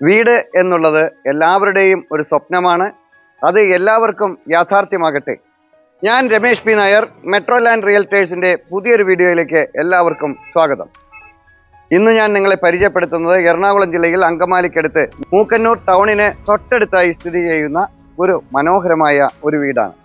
വീട് എന്നുള്ളത് എല്ലാവരുടെയും ഒരു സ്വപ്നമാണ്. അത് എല്ലാവർക്കും യാഥാർത്ഥ്യമാകട്ടെ. ഞാൻ Ramesh P Nair, Metro Land റിയൽറ്റേഴ്സിൻ്റെ പുതിയൊരു വീഡിയോയിലേക്ക് എല്ലാവർക്കും സ്വാഗതം. ഇന്ന് ഞാൻ നിങ്ങളെ പരിചയപ്പെടുത്തുന്നത് എറണാകുളം ജില്ലയിൽ അങ്കമാലിക്കടുത്ത് മൂക്കന്നൂർ ടൗണിന് തൊട്ടടുത്തായി സ്ഥിതി ചെയ്യുന്ന ഒരു മനോഹരമായ ഒരു വീടാണ്.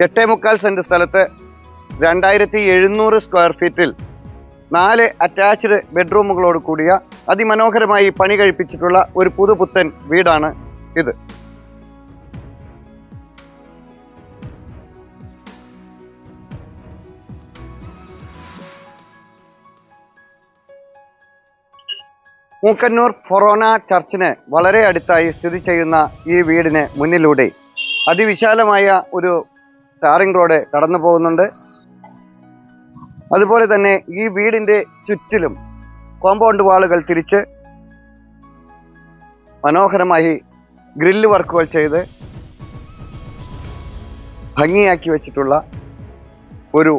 എട്ടേ മുക്കാൽ സെന്റ് സ്ഥലത്ത് 2700 സ്ക്വയർ ഫീറ്റിൽ 4 അറ്റാച്ച്ഡ് ബെഡ്റൂമുകളോട് കൂടിയ അതിമനോഹരമായി പണി കഴിപ്പിച്ചിട്ടുള്ള ഒരു പുതുപുത്തൻ വീടാണ് ഇത്. മൂക്കന്നൂർ ഫൊറോന ചർച്ചിന് വളരെ അടുത്തായി സ്ഥിതി ചെയ്യുന്ന ഈ വീടിന് മുന്നിലൂടെ അതിവിശാലമായ ഒരു ടാറിംഗ് റോഡ് കടന്നു പോകുന്നുണ്ട്. അതുപോലെ തന്നെ ഈ വീടിൻ്റെ ചുറ്റിലും കോമ്പൗണ്ട് വാളുകൾ തിരിച്ച് മനോഹരമായി ഗ്രില്ല് വർക്കുകൾ ചെയ്ത് ഭംഗിയാക്കി വെച്ചിട്ടുള്ള ഒരു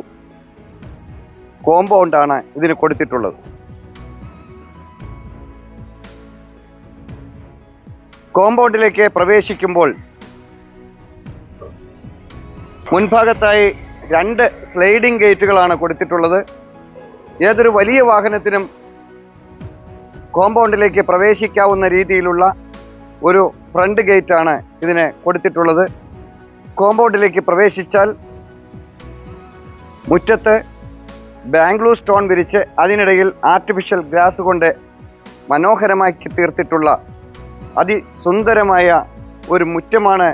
കോമ്പൗണ്ടാണ് ഇതിന് കൊടുത്തിട്ടുള്ളത്. കോമ്പൗണ്ടിലേക്ക് പ്രവേശിക്കുമ്പോൾ മുൻഭാഗത്തായി 2 സ്ലൈഡിംഗ് ഗേറ്റുകളാണ് കൊടുത്തിട്ടുള്ളത്. ഏതൊരു വലിയ വാഹനത്തിനും കോമ്പൗണ്ടിലേക്ക് പ്രവേശിക്കാവുന്ന രീതിയിലുള്ള ഒരു ഫ്രണ്ട് ഗേറ്റാണ് ഇതിന് കൊടുത്തിട്ടുള്ളത്. കോമ്പൗണ്ടിലേക്ക് പ്രവേശിച്ചാൽ മുറ്റത്ത് ബാംഗ്ലൂർ സ്റ്റോൺ വിരിച്ച് അതിനിടയിൽ ആർട്ടിഫിഷ്യൽ ഗ്രാസ് കൊണ്ട് മനോഹരമാക്കി തീർത്തിട്ടുള്ള അതിസുന്ദരമായ ഒരു മുറ്റമാണ്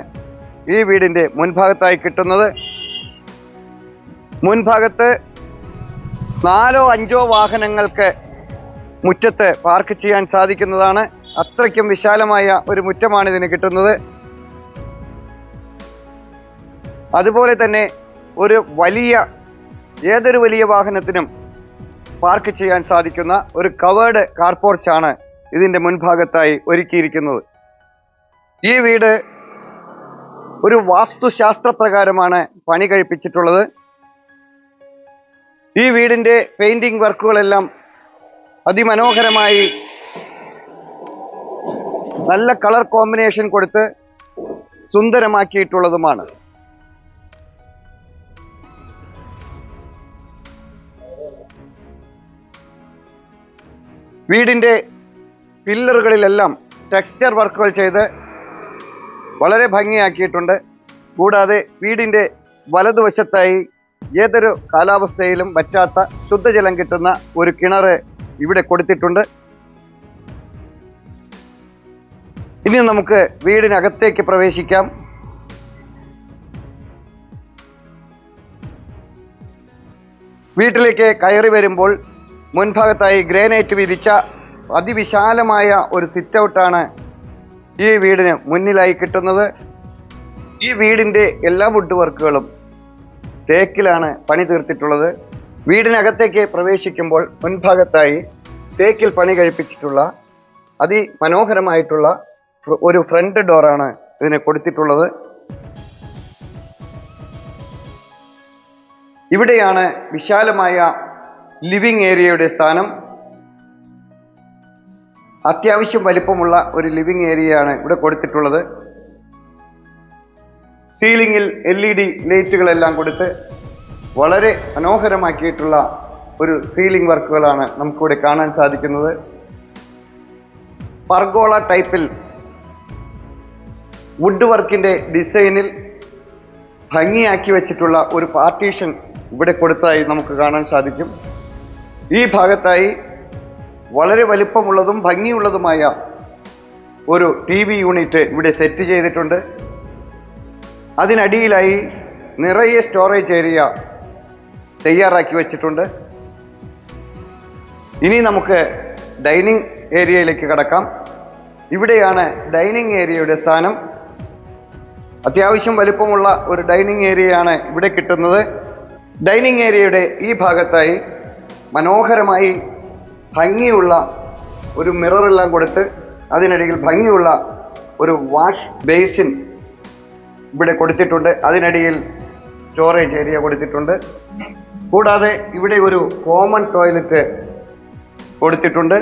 ഈ വീടിൻ്റെ മുൻഭാഗത്തായി കിട്ടുന്നത്. മുൻഭാഗത്ത് 4-5 വാഹനങ്ങൾക്ക് മുറ്റത്ത് പാർക്ക് ചെയ്യാൻ സാധിക്കുന്നതാണ്. അത്രയ്ക്കും വിശാലമായ ഒരു മുറ്റമാണ് ഇതിന് കിട്ടുന്നത്. അതുപോലെ തന്നെ ഏതൊരു വലിയ വാഹനത്തിനും പാർക്ക് ചെയ്യാൻ സാധിക്കുന്ന ഒരു കവേർഡ് കാർ പോർച്ചാണ് ഇതിൻ്റെ മുൻഭാഗത്തായി ഒരുക്കിയിരിക്കുന്നത്. ഈ വീട് ഒരു വാസ്തുശാസ്ത്രപ്രകാരമാണ് പണി കഴിപ്പിച്ചിട്ടുള്ളത്. ഈ വീടിൻ്റെ പെയിന്റിംഗ് വർക്കുകളെല്ലാം അതിമനോഹരമായി നല്ല കളർ കോമ്പിനേഷൻ കൊടുത്ത് സുന്ദരമാക്കിയിട്ടുള്ളതുമാണ്. വീടിൻ്റെ പില്ലറുകളിലെല്ലാം ടെക്സ്ചർ വർക്കുകൾ ചെയ്ത് വളരെ ഭംഗിയാക്കിയിട്ടുണ്ട്. കൂടാതെ വീടിൻ്റെ വലതുവശത്തായി ഏതൊരു കാലാവസ്ഥയിലും വറ്റാത്ത ശുദ്ധജലം കിട്ടുന്ന ഒരു കിണർ ഇവിടെ കൊടുത്തിട്ടുണ്ട്. ഇനി നമുക്ക് വീടിനകത്തേക്ക് പ്രവേശിക്കാം. വീട്ടിലേക്ക് കയറി വരുമ്പോൾ മുൻഭാഗത്തായി ഗ്രാനൈറ്റ് വിരിച്ച അതിവിശാലമായ ഒരു സിറ്റ് ഔട്ടാണ് ഈ വീടിന് മുന്നിലായി കിട്ടുന്നത്. ഈ വീടിൻ്റെ എല്ലാ വുഡ് വർക്കുകളും തേക്കിലാണ് പണി തീർത്തിട്ടുള്ളത്. വീടിനകത്തേക്ക് പ്രവേശിക്കുമ്പോൾ മുൻഭാഗത്തായി തേക്കിൽ പണി കഴിപ്പിച്ചിട്ടുള്ള അതിമനോഹരമായിട്ടുള്ള ഒരു ഫ്രണ്ട് ഡോറാണ് ഇതിന് കൊടുത്തിട്ടുള്ളത്. ഇവിടെയാണ് വിശാലമായ ലിവിംഗ് ഏരിയയുടെ സ്ഥാനം. അത്യാവശ്യം വലിപ്പമുള്ള ഒരു ലിവിംഗ് ഏരിയയാണ് ഇവിടെ കൊടുത്തിട്ടുള്ളത്. സീലിംഗിൽ LED ലൈറ്റുകളെല്ലാം കൊടുത്ത് വളരെ മനോഹരമാക്കിയിട്ടുള്ള ഒരു സീലിംഗ് വർക്കുകളാണ് നമുക്കിവിടെ കാണാൻ സാധിക്കുന്നത്. പർഗോള ടൈപ്പിൽ വുഡ് വർക്കിൻ്റെ ഡിസൈനിൽ ഭംഗിയാക്കി വെച്ചിട്ടുള്ള ഒരു പാർട്ടീഷൻ ഇവിടെ കൊടുത്തതായി നമുക്ക് കാണാൻ സാധിക്കും. ഈ ഭാഗത്തായി വളരെ വലിപ്പമുള്ളതും ഭംഗിയുള്ളതുമായ ഒരു TV യൂണിറ്റ് ഇവിടെ സെറ്റ് ചെയ്തിട്ടുണ്ട്. അതിനടിയിലായി നിറയെ സ്റ്റോറേജ് ഏരിയ തയ്യാറാക്കി വെച്ചിട്ടുണ്ട്. ഇനി നമുക്ക് ഡൈനിങ് ഏരിയയിലേക്ക് കടക്കാം. ഇവിടെയാണ് ഡൈനിങ് ഏരിയയുടെ സ്ഥാനം. അത്യാവശ്യം വലിപ്പമുള്ള ഒരു ഡൈനിങ് ഏരിയയാണ് ഇവിടെ കിട്ടുന്നത്. ഡൈനിങ് ഏരിയയുടെ ഈ ഭാഗത്തായി മനോഹരമായി ഭംഗിയുള്ള ഒരു മിററെല്ലാം കൊടുത്ത് അതിനിടയിൽ ഭംഗിയുള്ള ഒരു വാഷ് ബേസിൻ ഇവിടെ കൊടുത്തിട്ടുണ്ട്. അതിനിടയിൽ സ്റ്റോറേജ് ഏരിയ കൊടുത്തിട്ടുണ്ട്. കൂടാതെ ഇവിടെ ഒരു കോമൺ ടോയ്ലറ്റ് കൊടുത്തിട്ടുണ്ട്.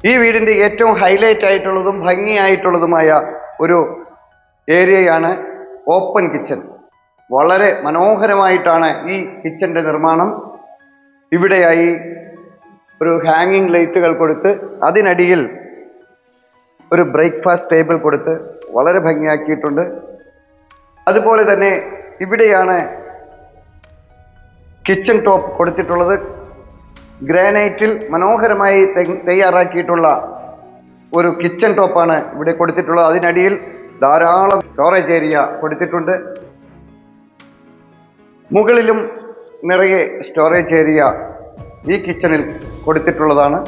ഈ വീടിൻ്റെ ഏറ്റവും ഹൈലൈറ്റ് ആയിട്ടുള്ളതും ഭംഗിയായിട്ടുള്ളതുമായ ഒരു ഏരിയയാണ് ഓപ്പൺ കിച്ചൺ. വളരെ മനോഹരമായിട്ടാണ് ഈ കിച്ചൻ്റെ നിർമ്മാണം. ഇവിടെയായി ഒരു ഹാങ്ങിങ് ലൈറ്റുകൾ കൊടുത്ത് അതിനടിയിൽ ഒരു ബ്രേക്ക്ഫാസ്റ്റ് ടേബിൾ കൊടുത്ത് വളരെ ഭംഗിയാക്കിയിട്ടുണ്ട്. അതുപോലെ തന്നെ ഇവിടെയാണ് കിച്ചൺ ടോപ്പ് കൊടുത്തിട്ടുള്ളത്. ഗ്രാനൈറ്റിൽ മനോഹരമായി തയ്യാറാക്കിയിട്ടുള്ള ഒരു കിച്ചൺ ടോപ്പാണ് ഇവിടെ കൊടുത്തിട്ടുള്ളത്. അതിനടിയിൽ ധാരാളം സ്റ്റോറേജ് ഏരിയ കൊടുത്തിട്ടുണ്ട്. മുകളിലും നിറയെ സ്റ്റോറേജ് ഏരിയ ഈ കിച്ചണിൽ കൊടുത്തിട്ടുള്ളതാണ്.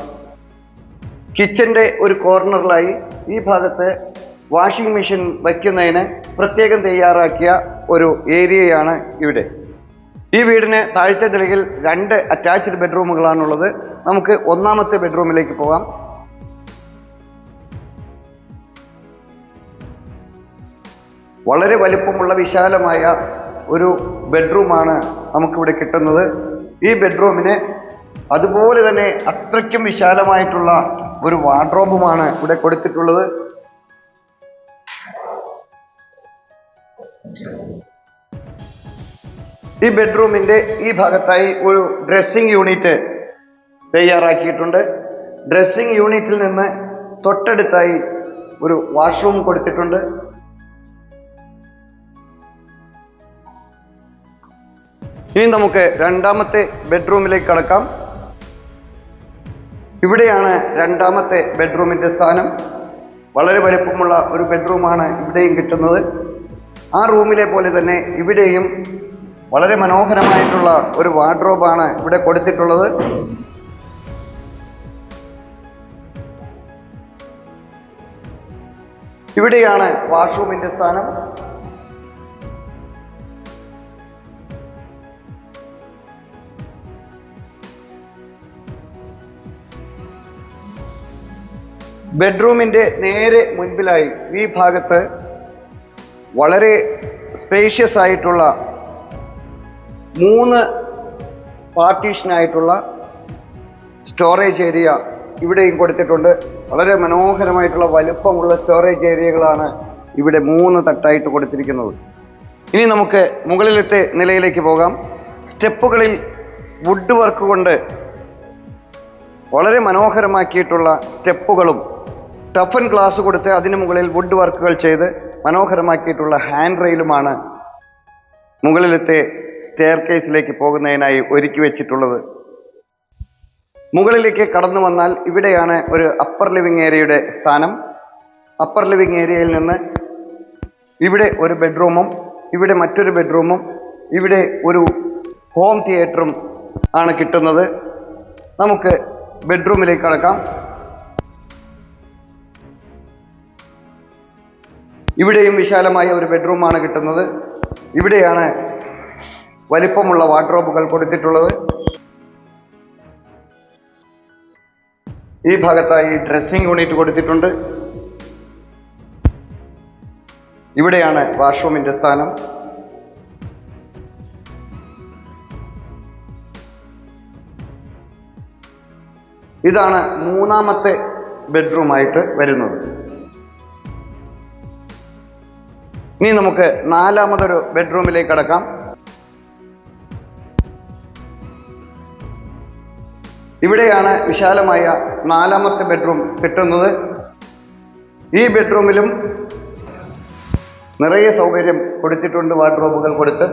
കിച്ചൻ്റെ ഒരു കോർണറിലായി ഈ ഭാഗത്ത് വാഷിംഗ് മെഷീൻ വയ്ക്കുന്നതിന് പ്രത്യേകം തയ്യാറാക്കിയ ഒരു ഏരിയയാണ് ഇവിടെ. ഈ വീടിന് താഴത്തെ നിലയിൽ 2 അറ്റാച്ച്ഡ് ബെഡ്റൂമുകളാണുള്ളത്. നമുക്ക് ഒന്നാമത്തെ ബെഡ്റൂമിലേക്ക് പോകാം. വളരെ വലിപ്പമുള്ള വിശാലമായ ഒരു ബെഡ്റൂമാണ് നമുക്കിവിടെ കിട്ടുന്നത്. ഈ ബെഡ്റൂമിന് അതുപോലെ തന്നെ അത്രയ്ക്കും വിശാലമായിട്ടുള്ള ഒരു വാർഡ്രോബുമാണ് ഇവിടെ കൊടുത്തിട്ടുള്ളത്. ഈ ബെഡ്റൂമിൻ്റെ ഈ ഭാഗത്തായി ഒരു ഡ്രസ്സിംഗ് യൂണിറ്റ് തയ്യാറാക്കിയിട്ടുണ്ട്. ഡ്രസ്സിംഗ് യൂണിറ്റിൽ നിന്ന് തൊട്ടടുത്തായി ഒരു വാഷ്റൂം കൊടുത്തിട്ടുണ്ട്. ഇനി നമുക്ക് രണ്ടാമത്തെ ബെഡ്റൂമിലേക്ക് കടക്കാം. ഇവിടെയാണ് രണ്ടാമത്തെ ബെഡ്റൂമിൻ്റെ സ്ഥാനം. വളരെ വലിപ്പമുള്ള ഒരു ബെഡ്റൂമാണ് ഇവിടെയും കിട്ടുന്നത്. ആ റൂമിലെ പോലെ തന്നെ ഇവിടെയും വളരെ മനോഹരമായിട്ടുള്ള ഒരു വാർഡ്രോബാണ് ഇവിടെ കൊടുത്തിട്ടുള്ളത്. ഇവിടെയാണ് വാഷ്റൂമിൻ്റെ സ്ഥാനം. ബെഡ്റൂമിൻ്റെ നേരെ മുൻപിലായി ഈ ഭാഗത്ത് വളരെ സ്പേഷ്യസ് ആയിട്ടുള്ള 3 പാർട്ടീഷനായിട്ടുള്ള സ്റ്റോറേജ് ഏരിയ ഇവിടെയും കൊടുത്തിട്ടുണ്ട്. വളരെ മനോഹരമായിട്ടുള്ള വലുപ്പമുള്ള സ്റ്റോറേജ് ഏരിയകളാണ് ഇവിടെ 3 തട്ടായിട്ട് കൊടുത്തിരിക്കുന്നത്. ഇനി നമുക്ക് മുകളിലത്തെ നിലയിലേക്ക് പോകാം. സ്റ്റെപ്പുകളിൽ വുഡ് വർക്ക് കൊണ്ട് വളരെ മനോഹരമാക്കിയിട്ടുള്ള സ്റ്റെപ്പുകളും ടഫൻ ഗ്ലാസ് കൊടുത്ത് അതിന് മുകളിൽ വുഡ് വർക്കുകൾ ചെയ്ത് മനോഹരമാക്കിയിട്ടുള്ള ഹാൻഡ് റെയിലുമാണ് മുകളിലത്തെ സ്റ്റെയർ കേസിലേക്ക് പോകുന്നതിനായി ഒരുക്കി വെച്ചിട്ടുള്ളത്. മുകളിലേക്ക് കടന്നു വന്നാൽ ഇവിടെയാണ് ഒരു അപ്പർ ലിവിംഗ് ഏരിയയുടെ സ്ഥാനം. അപ്പർ ലിവിംഗ് ഏരിയയിൽ നിന്ന് ഇവിടെ ഒരു ബെഡ്റൂമും ഇവിടെ മറ്റൊരു ബെഡ്റൂമും ഇവിടെ ഒരു ഹോം തിയേറ്ററും ആണ് കിട്ടുന്നത്. നമുക്ക് ബെഡ്റൂമിലേക്ക് കടക്കാം. ഇവിടെയും വിശാലമായ ഒരു ബെഡ്റൂമാണ് കിട്ടുന്നത്. ഇവിടെയാണ് വലിപ്പമുള്ള വാർഡ്രോബുകൾ കൊടുത്തിട്ടുള്ളത്. ഈ ഭാഗത്തായി ഡ്രസ്സിംഗ് യൂണിറ്റ് കൊടുത്തിട്ടുണ്ട്. ഇവിടെയാണ് വാഷ്റൂമിൻ്റെ സ്ഥാനം. ഇതാണ് മൂന്നാമത്തെ ബെഡ്റൂമായിട്ട് വരുന്നത്. ഇനി നമുക്ക് നാലാമതൊരു ബെഡ്റൂമിലേക്ക് കടക്കാം. ഇവിടെയാണ് വിശാലമായ നാലാമത്തെ ബെഡ്റൂം കിട്ടുന്നത്. ഈ ബെഡ്റൂമിലും നിറയെ സൗകര്യം കൊടുത്തിട്ടുണ്ട്, വാർഡ്രോബുകൾ കൊടുത്ത്.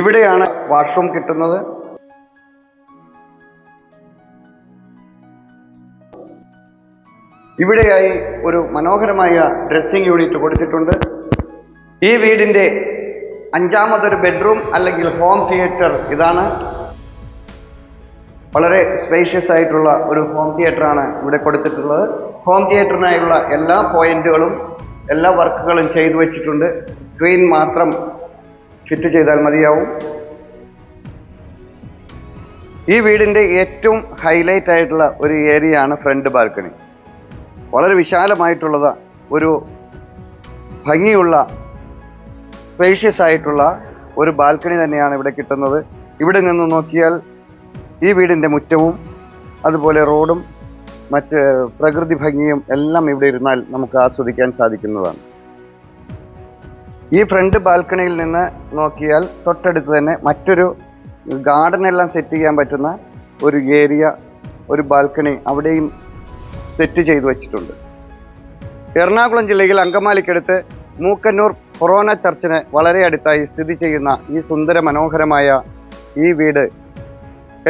ഇവിടെയാണ് വാഷ്റൂം കിട്ടുന്നത്. ഇവിടെയായി ഒരു മനോഹരമായ ഡ്രസ്സിംഗ് യൂണിറ്റ് കൊടുത്തിട്ടുണ്ട്. ഈ വീടിൻ്റെ 5ാമതൊരു ബെഡ്റൂം അല്ലെങ്കിൽ ഹോം തിയേറ്റർ ഇതാണ്. വളരെ സ്പേഷ്യസ് ആയിട്ടുള്ള ഒരു ഹോം തിയേറ്ററാണ് ഇവിടെ കൊടുത്തിട്ടുള്ളത്. ഹോം തിയേറ്ററിനായുള്ള എല്ലാ പോയിന്റുകളും എല്ലാ വർക്കുകളും ചെയ്തു വെച്ചിട്ടുണ്ട്. സ്ക്രീൻ മാത്രം ഫിറ്റ് ചെയ്താൽ മതിയാവും. ഈ വീടിൻ്റെ ഏറ്റവും ഹൈലൈറ്റ് ആയിട്ടുള്ള ഒരു ഏരിയ ആണ് ഫ്രണ്ട് ബാൽക്കണി. വളരെ വിശാലമായിട്ടുള്ളത്, ഒരു ഭംഗിയുള്ള സ്പേഷ്യസ് ആയിട്ടുള്ള ഒരു ബാൽക്കണി തന്നെയാണ് ഇവിടെ കിട്ടുന്നത്. ഇവിടെ നിന്ന് നോക്കിയാൽ ഈ വീടിൻ്റെ മുറ്റവും അതുപോലെ റോഡും മറ്റ് പ്രകൃതി ഭംഗിയും എല്ലാം ഇവിടെ ഇരുന്നാൽ നമുക്ക് ആസ്വദിക്കാൻ സാധിക്കുന്നതാണ്. ഈ ഫ്രണ്ട് ബാൽക്കണിയിൽ നിന്ന് നോക്കിയാൽ തൊട്ടടുത്ത് തന്നെ മറ്റൊരു ഗാർഡനെല്ലാം സെറ്റ് ചെയ്യാൻ പറ്റുന്ന ഒരു ഏരിയ, ഒരു ബാൽക്കണി അവിടെയും സെറ്റ് ചെയ്തു വച്ചിട്ടുണ്ട്. എറണാകുളം ജില്ലയിൽ അങ്കമാലിക്കടുത്ത് മൂക്കന്നൂർ ഫൊറോന ചർച്ചിന് വളരെ അടുത്തായി സ്ഥിതി ചെയ്യുന്ന ഈ സുന്ദര മനോഹരമായ ഈ വീട്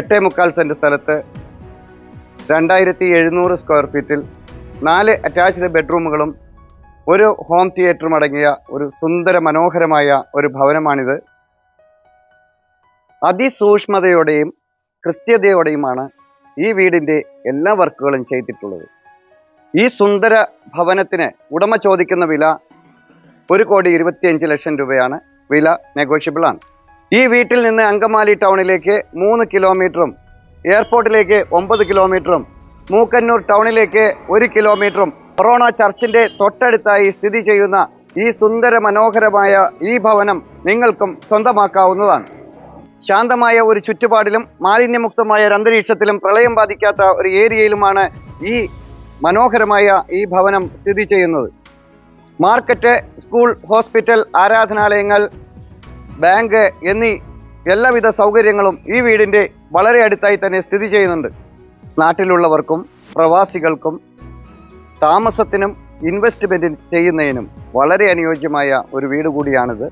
8.25 സെൻറ്റ് സ്ഥലത്ത് 2700 സ്ക്വയർ ഫീറ്റിൽ 4 അറ്റാച്ച്ഡ് ബെഡ്റൂമുകളും ഒരു ഹോം തിയേറ്ററും അടങ്ങിയ ഒരു സുന്ദര മനോഹരമായ ഒരു ഭവനമാണിത്. അതിസൂക്ഷ്മതയോടെയും കൃത്യതയോടെയുമാണ് ഈ വീടിൻ്റെ എല്ലാ വർക്കുകളും ചെയ്തിട്ടുള്ളത്. ഈ സുന്ദര ഭവനത്തിന് ഉടമ ചോദിക്കുന്ന വില 1,25,00,000 രൂപയാണ്. വില നെഗോഷ്യബിൾ ആണ്. ഈ വീട്ടിൽ നിന്ന് അങ്കമാലി ടൗണിലേക്ക് 3 കിലോമീറ്ററും എയർപോർട്ടിലേക്ക് 9 കിലോമീറ്ററും മൂക്കന്നൂർ ടൗണിലേക്ക് 1 കിലോമീറ്ററും ഫൊറോന ചർച്ചിൻ്റെ തൊട്ടടുത്തായി സ്ഥിതി ചെയ്യുന്ന ഈ സുന്ദര മനോഹരമായ ഈ ഭവനം നിങ്ങൾക്കും സ്വന്തമാക്കാവുന്നതാണ്. ശാന്തമായ ഒരു ചുറ്റുപാടിലും മാലിന്യമുക്തമായ ഒരു അന്തരീക്ഷത്തിലും പ്രളയം ബാധിക്കാത്ത ഒരു ഏരിയയിലുമാണ് ഈ മനോഹരമായ ഈ ഭവനം സ്ഥിതി ചെയ്യുന്നത്. മാർക്കറ്റ്, സ്കൂൾ, ഹോസ്പിറ്റൽ, ആരാധനാലയങ്ങൾ, ബാങ്ക് എന്നീ എല്ലാവിധ സൗകര്യങ്ങളും ഈ വീടിൻ്റെ വളരെ അടുത്തായി തന്നെ സ്ഥിതി ചെയ്യുന്നുണ്ട്. നാട്ടിലുള്ളവർക്കും പ്രവാസികൾക്കും താമസത്തിനും ഇൻവെസ്റ്റ്മെൻറ്റ് ചെയ്യുന്നതിനും വളരെ അനുയോജ്യമായ ഒരു വീട് കൂടിയാണിത്.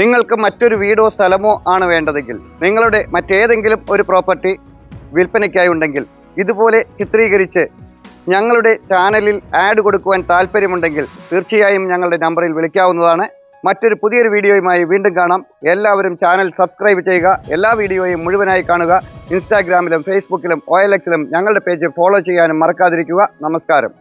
നിങ്ങൾക്ക് മറ്റൊരു വീടോ സ്ഥലമോ ആണ് വേണ്ടതെങ്കിൽ, നിങ്ങളുടെ മറ്റേതെങ്കിലും ഒരു പ്രോപ്പർട്ടി വിൽപ്പനയ്ക്കായി ഉണ്ടെങ്കിൽ ഇതുപോലെ ചിത്രീകരിച്ച് ഞങ്ങളുടെ ചാനലിൽ ആഡ് കൊടുക്കുവാൻ താല്പര്യമുണ്ടെങ്കിൽ തീർച്ചയായും ഞങ്ങളുടെ നമ്പറിൽ വിളിക്കാവുന്നതാണ്. മറ്റൊരു പുതിയൊരു വീഡിയോയുമായി വീണ്ടും കാണാം. എല്ലാവരും ചാനൽ സബ്സ്ക്രൈബ് ചെയ്യുക. എല്ലാ വീഡിയോയും മുഴുവനായി കാണുക. ഇൻസ്റ്റാഗ്രാമിലും ഫേസ്ബുക്കിലും OLX-ലും ഞങ്ങളുടെ പേജ് ഫോളോ ചെയ്യാനും മറക്കാതിരിക്കുക. നമസ്കാരം.